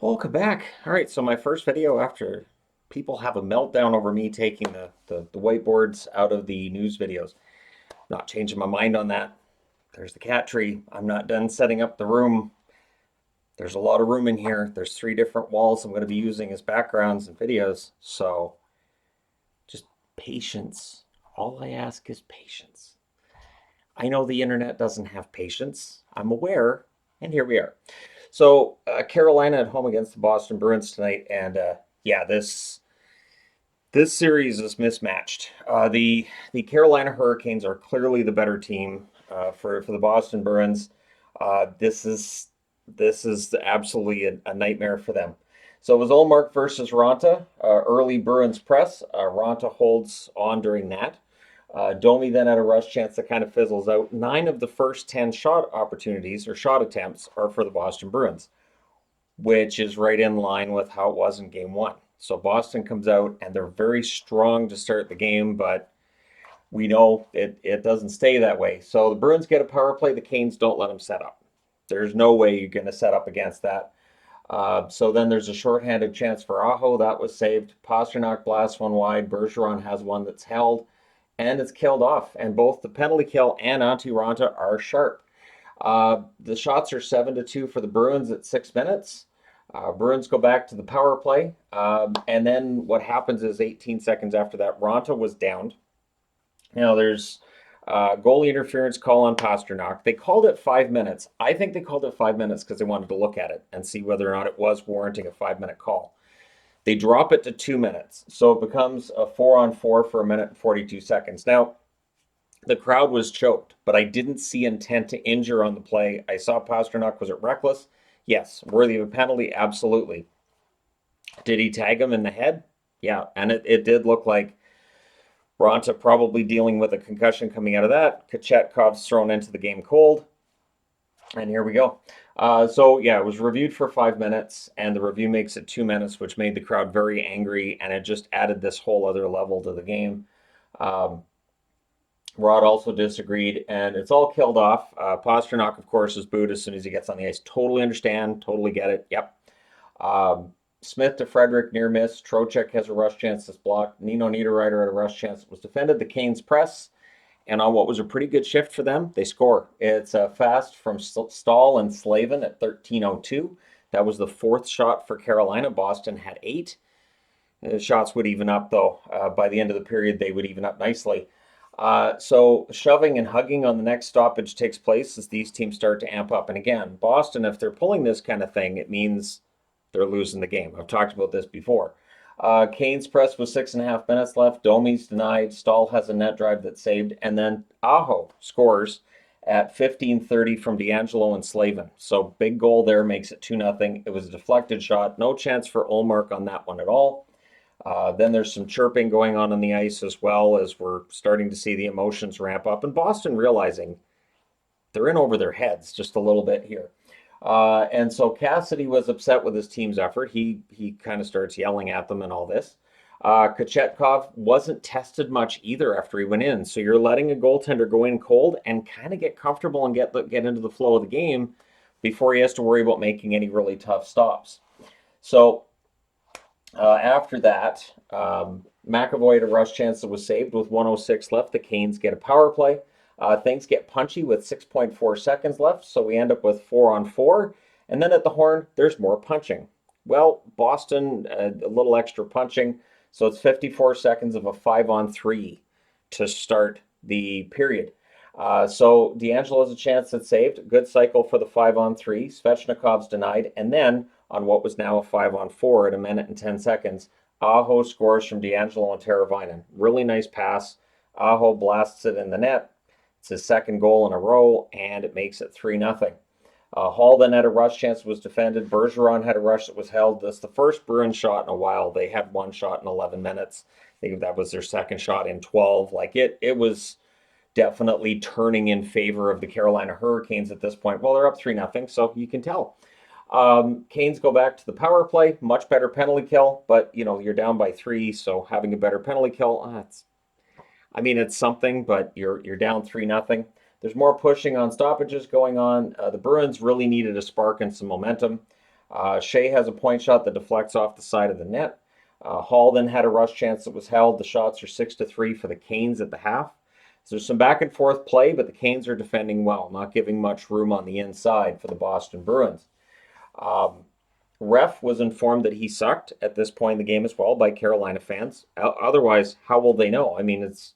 Welcome back. All right, so my first video after people have a meltdown over me taking the whiteboards out of the news videos. Not changing my mind on that. There's the cat tree. I'm not done setting up the room. There's a lot of room in here. There's 3 different walls I'm going to be using as backgrounds and videos. So just patience. All I ask is patience. I know the internet doesn't have patience. I'm aware, and here we are. So Carolina at home against the Boston Bruins tonight, and yeah, this series is mismatched. The Carolina Hurricanes are clearly the better team for the Boston Bruins. This is absolutely a nightmare for them. So it was Ullmark versus Ronta, early Bruins press. Ronta holds on during that. Domi then had a rush chance that kind of fizzles out. 9 of the first 10 shot opportunities or shot attempts are for the Boston Bruins, which is right in line with how it was in game one. So Boston comes out and they're very strong to start the game, but we know it doesn't stay that way. So the Bruins get a power play. The Canes don't let them set up. There's no way you're going to set up against that. So then there's a shorthanded chance for Aho. That was saved. Pastrnak blasts one wide. Bergeron has one that's held, and it's killed off. And both the penalty kill and Antti Ranta are sharp. The shots are 7-2 for the Bruins at 6 minutes. Bruins go back to the power play. And then what happens is 18 seconds after that, Ronta was downed. Now there's goalie interference call on Pastrnak. They called it 5 minutes. I think they called it 5 minutes because they wanted to look at it and see whether or not it was warranting a 5-minute call. They drop it to 2 minutes. So it becomes a 4-on-4 for 1 minute and 42 seconds. Now, the crowd was choked, but I didn't see intent to injure on the play. I saw Pastrnak. Was it reckless? Yes. Worthy of a penalty? Absolutely. Did he tag him in the head? Yeah. And it did look like Ronta probably dealing with a concussion coming out of that. Kachetkov's thrown into the game cold. And here we go. So, yeah, it was reviewed for 5 minutes, and the review makes it 2 minutes, which made the crowd very angry, and it just added this whole other level to the game. Rod also disagreed, and it's all killed off. Pastrnak, of course, is booed as soon as he gets on the ice. Totally understand, totally get it. Yep. Smith to Frederick, near miss. Trocheck has a rush chance that's blocked. Nino Niederreiter had a rush chance that was defended. The Canes press, and on what was a pretty good shift for them, they score. It's fast from Stahl and Slavin at 13:02. That was the 4th shot for Carolina. Boston had 8. The shots would even up, though. By the end of the period, they would even up nicely. So shoving and hugging on the next stoppage takes place as these teams start to amp up. And again, Boston, if they're pulling this kind of thing, it means they're losing the game. I've talked about this before. Kane's press with 6.5 minutes left. Domi's denied. Stahl has a net drive that's saved. And then Aho scores at 15:30 from D'Angelo and Slavin. So big goal there, makes it 2-0. It was a deflected shot. No chance for Ullmark on that one at all. Then there's some chirping going on the ice as well as we're starting to see the emotions ramp up. And Boston realizing they're in over their heads just a little bit here. And so Cassidy was upset with his team's effort. He kind of starts yelling at them and all this. Kachetkov wasn't tested much either after he went in. So you're letting a goaltender go in cold and kind of get comfortable and get into the flow of the game before he has to worry about making any really tough stops. So after that, McAvoy had a rush chance that was saved with 1:06 left. The Canes get a power play. Things get punchy with 6.4 seconds left, so we end up with 4-on-4. And then at the horn, there's more punching. Well, Boston, a little extra punching, so it's 54 seconds of a 5-on-3 to start the period. So D'Angelo has a chance that's saved. Good cycle for the 5-on-3. Svechnikov's denied. And then on what was now a 5-on-4 at 1 minute and 10 seconds, Aho scores from D'Angelo and Teravainen. Really nice pass. Aho blasts it in the net. It's his 2nd goal in a row, and it makes it 3-0. Hall then had a rush chance that was defended. Bergeron had a rush that was held. That's the first Bruins shot in a while. They had 1 shot in 11 minutes. I think that was their 2nd shot in 12. Like it was definitely turning in favor of the Carolina Hurricanes at this point. Well, they're up 3-0, so you can tell. Canes go back to the power play. Much better penalty kill, but you're down by 3, so having a better penalty kill, it's something, but you're down 3-0. There's more pushing on stoppages going on. The Bruins really needed a spark and some momentum. Shea has a point shot that deflects off the side of the net. Hall then had a rush chance that was held. The shots are 6-3 for the Canes at the half. So there's some back and forth play, but the Canes are defending well, not giving much room on the inside for the Boston Bruins. Ref was informed that he sucked at this point in the game as well by Carolina fans. Otherwise, how will they know? I mean, it's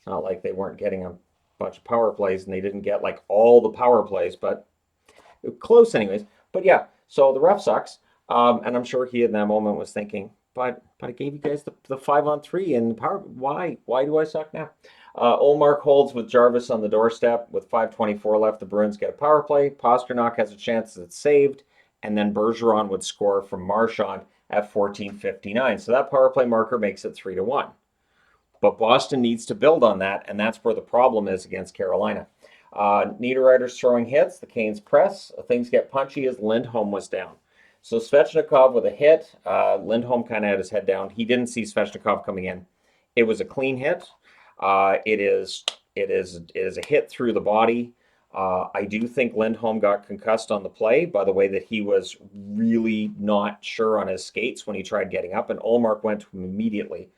not like they weren't getting a bunch of power plays and they didn't get like all the power plays, but close anyways. But yeah, so the ref sucks. And I'm sure he in that moment was thinking, but I gave you guys the 5-on-3 and the power. Why do I suck now? Ullmark holds with Jarvis on the doorstep with 5:24 left. The Bruins get a power play. Pastrnak has a chance that's saved, and then Bergeron would score from Marchand at 14:59. So that power play marker makes it 3-1. But Boston needs to build on that, and that's where the problem is against Carolina. Niederreiter's throwing hits. The Canes press. Things get punchy as Lindholm was down. So Svechnikov with a hit. Lindholm kind of had his head down. He didn't see Svechnikov coming in. It was a clean hit. It is a hit through the body. I do think Lindholm got concussed on the play by the way that he was really not sure on his skates when he tried getting up, and Ullmark went to him immediately.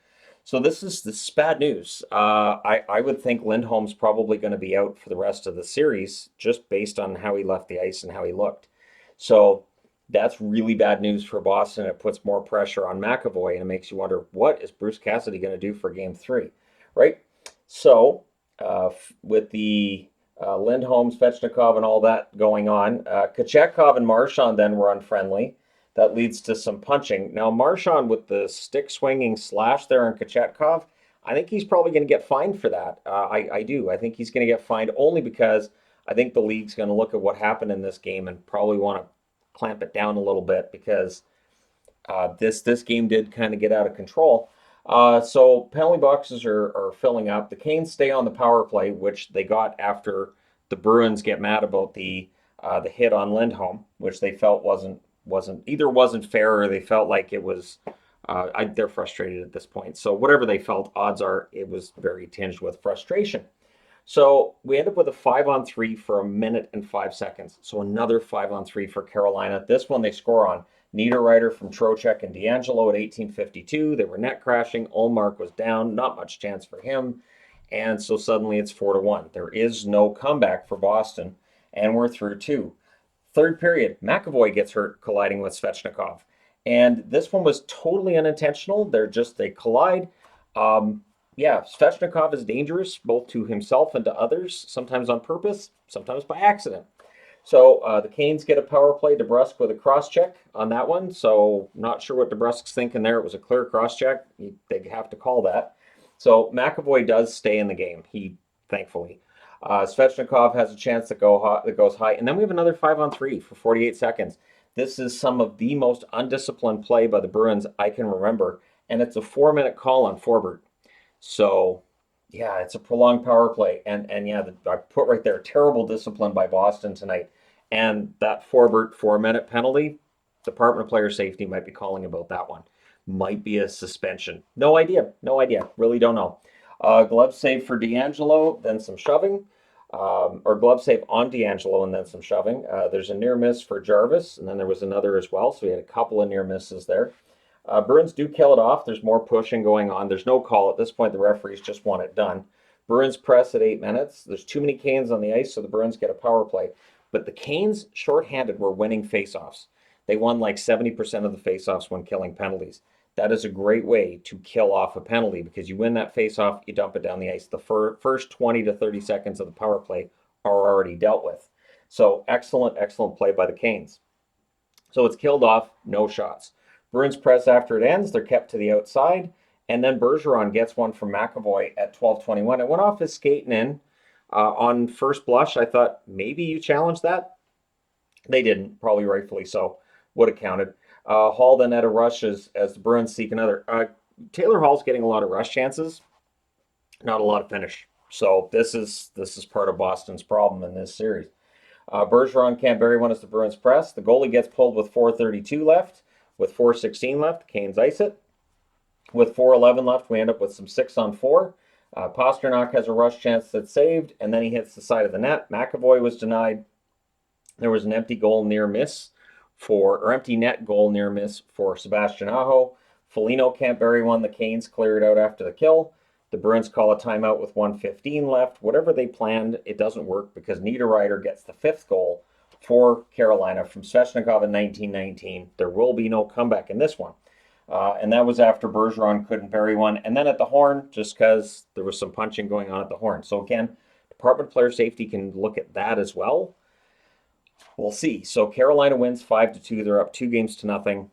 So this is bad news. I would think Lindholm's probably going to be out for the rest of the series just based on how he left the ice and how he looked. So that's really bad news for Boston. It puts more pressure on McAvoy, and it makes you wonder, what is Bruce Cassidy going to do for Game 3, right? So with the Lindholm, Svechnikov, and all that going on, Kochetkov and Marchand then were unfriendly. That leads to some punching. Now, Marchand with the stick swinging slash there on Kochetkov, I think he's probably going to get fined for that. I do. I think he's going to get fined only because I think the league's going to look at what happened in this game and probably want to clamp it down a little bit because this game did kind of get out of control. So penalty boxes are filling up. The Canes stay on the power play, which they got after the Bruins get mad about the hit on Lindholm, which they felt wasn't fair, or they felt like it was. They're frustrated at this point. So whatever they felt, odds are it was very tinged with frustration. So we end up with a 5-on-3 for 1 minute and 5 seconds. So another 5-on-3 for Carolina. This one they score on Niederreiter from Trocheck and D'Angelo at 18:52. They were net crashing. Ullmark was down. Not much chance for him. And so suddenly it's 4-1. There is no comeback for Boston. And we're through 2. Third period, McAvoy gets hurt colliding with Svechnikov. And this one was totally unintentional. They collide. Svechnikov is dangerous both to himself and to others, sometimes on purpose, sometimes by accident. So the Canes get a power play. DeBrusk with a cross-check on that one. So not sure what DeBrusk's thinking there. It was a clear cross-check. They have to call that. So McAvoy does stay in the game, thankfully. Svechnikov has a chance that goes high. And then we have another 5-on-3 for 48 seconds. This is some of the most undisciplined play by the Bruins I can remember. And it's a 4-minute call on Forbort. So, yeah, it's a prolonged power play. And I put right there, terrible discipline by Boston tonight. And that Forbort 4-minute penalty, Department of Player Safety might be calling about that one. Might be a suspension. No idea. Really don't know. Glove save for D'Angelo, then some shoving. Or glove save on D'Angelo and then some shoving. There's a near miss for Jarvis, and then there was another as well. So we had a couple of near misses there. Bruins do kill it off. There's more pushing going on. There's no call at this point. The referees just want it done. Bruins press at 8 minutes. There's too many Canes on the ice, so the Bruins get a power play. But the Canes, shorthanded, were winning faceoffs. They won like 70% of the faceoffs when killing penalties. That is a great way to kill off a penalty because you win that faceoff, you dump it down the ice. The first 20 to 30 seconds of the power play are already dealt with. So excellent play by the Canes. So it's killed off, no shots. Bruins press after it ends. They're kept to the outside. And then Bergeron gets one from McAvoy at 12:21. It went off his skating in on first blush. I thought maybe you challenged that. They didn't, probably rightfully so. Would have counted. Hall then had a rush as the Bruins seek another. Taylor Hall's getting a lot of rush chances, not a lot of finish. So this is part of Boston's problem in this series. Bergeron can't bury one as the Bruins press. The goalie gets pulled with 4:32 left. With 4:16 left, Canes ice it. With 4:11 left, we end up with some 6-on-4. Pastrnak has a rush chance that's saved, and then he hits the side of the net. McAvoy was denied. There was an empty goal near miss empty net goal near miss for Sebastian Aho. Foligno can't bury one. The Canes clear it out after the kill. The Bruins call a timeout with 1:15 left. Whatever they planned, it doesn't work because Niederreiter gets the 5th goal for Carolina from Svechnikov in 1919. There will be no comeback in this one. And that was after Bergeron couldn't bury one. And then at the horn, just because there was some punching going on at the horn. So again, Department of Player Safety can look at that as well. We'll see. So Carolina wins 5-2. They're up 2-0.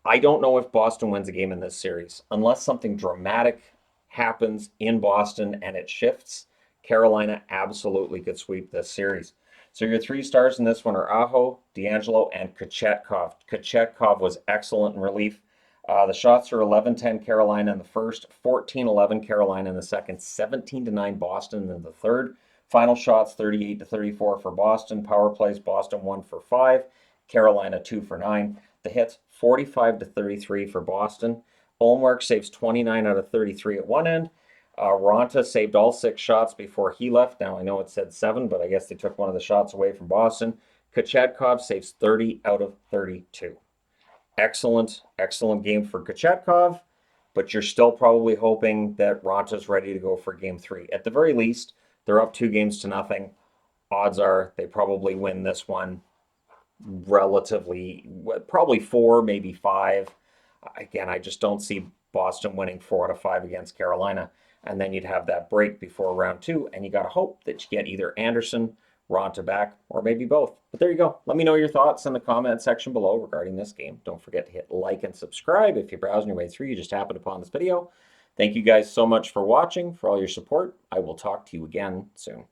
I don't know if Boston wins a game in this series. Unless something dramatic happens in Boston and it shifts, Carolina absolutely could sweep this series. So your 3 stars in this one are Aho, DeAngelo, and Kochetkov. Kochetkov was excellent in relief. The shots are 11-10 Carolina in the first, 14-11 Carolina in the second, 17-9 Boston in the third. Final shots 38-34 for Boston. Power plays Boston 1 for 5, Carolina 2 for 9. The hits 45-33 for Boston. Ullmark saves 29 out of 33 at one end. Ronta saved all 6 shots before he left. Now I know it said 7, but I guess they took one of the shots away from Boston. Kochetkov saves 30 out of 32. Excellent game for Kochetkov, but you're still probably hoping that Ronta's ready to go for game 3. At the very least, they're up 2-0. Odds are they probably win this one relatively, probably 4, maybe 5. Again, I just don't see Boston winning 4 out of 5 against Carolina. And then you'd have that break before round 2, and you got to hope that you get either Anderson, Ronta back, or maybe both. But there you go. Let me know your thoughts in the comment section below regarding this game. Don't forget to hit like and subscribe if you're browsing your way through. You just happened upon this video. Thank you guys so much for watching, for all your support. I will talk to you again soon.